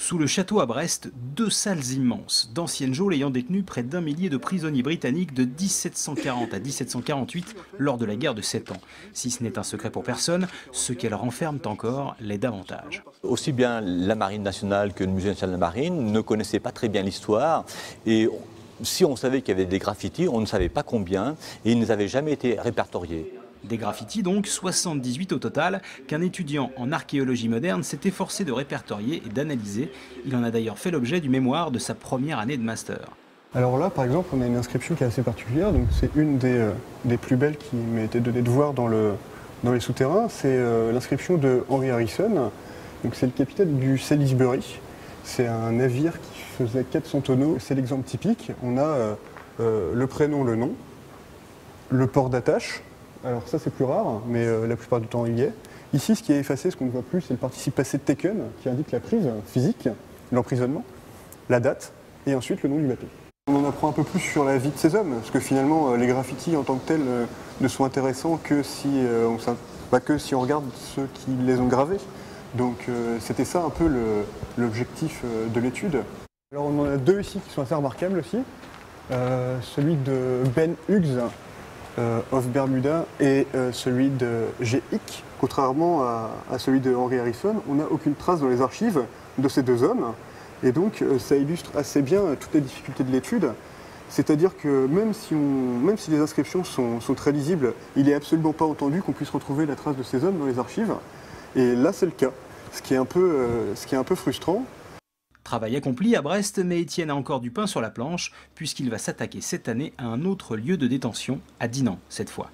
Sous le château à Brest, deux salles immenses, d'anciennes geôles ayant détenu près d'1 millier de prisonniers britanniques de 1740 à 1748 lors de la guerre de 7 ans. Si ce n'est un secret pour personne, ce qu'elles renferment encore l'est davantage. Aussi bien la Marine nationale que le Musée national de la Marine ne connaissaient pas très bien l'histoire et si on savait qu'il y avait des graffitis, on ne savait pas combien et ils n'avaient jamais été répertoriés. Des graffitis donc, 78 au total, qu'un étudiant en archéologie moderne s'est efforcé de répertorier et d'analyser. Il en a d'ailleurs fait l'objet du mémoire de sa première année de master. Alors là, par exemple, on a une inscription qui est assez particulière. Donc c'est une des plus belles qui m'a été donnée de voir dans les souterrains. C'est l'inscription de Henry Harrison. Donc c'est le capitaine du Salisbury. C'est un navire qui faisait 400 tonneaux. C'est l'exemple typique. On a le prénom, le nom, le port d'attache. Alors ça c'est plus rare, mais la plupart du temps il y est. Ici ce qui est effacé, ce qu'on ne voit plus, c'est le participe passé de taken, qui indique la prise physique, l'emprisonnement, la date, et ensuite le nom du bateau. On en apprend un peu plus sur la vie de ces hommes, parce que finalement les graffitis en tant que tels ne sont intéressants que si on regarde ceux qui les ont gravés. Donc c'était ça un peu l'objectif de l'étude. Alors on en a deux ici qui sont assez remarquables aussi. Celui de Ben Hughes, of Bermuda et celui de G. Hick. Contrairement à celui de Henry Harrison, on n'a aucune trace dans les archives de ces deux hommes. Et donc ça illustre assez bien toutes les difficultés de l'étude. C'est-à-dire que même si les inscriptions sont très lisibles, il n'est absolument pas entendu qu'on puisse retrouver la trace de ces hommes dans les archives. Et là c'est le cas, ce qui est un peu frustrant. Travail accompli à Brest, mais Étienne a encore du pain sur la planche, puisqu'il va s'attaquer cette année à un autre lieu de détention, à Dinan cette fois.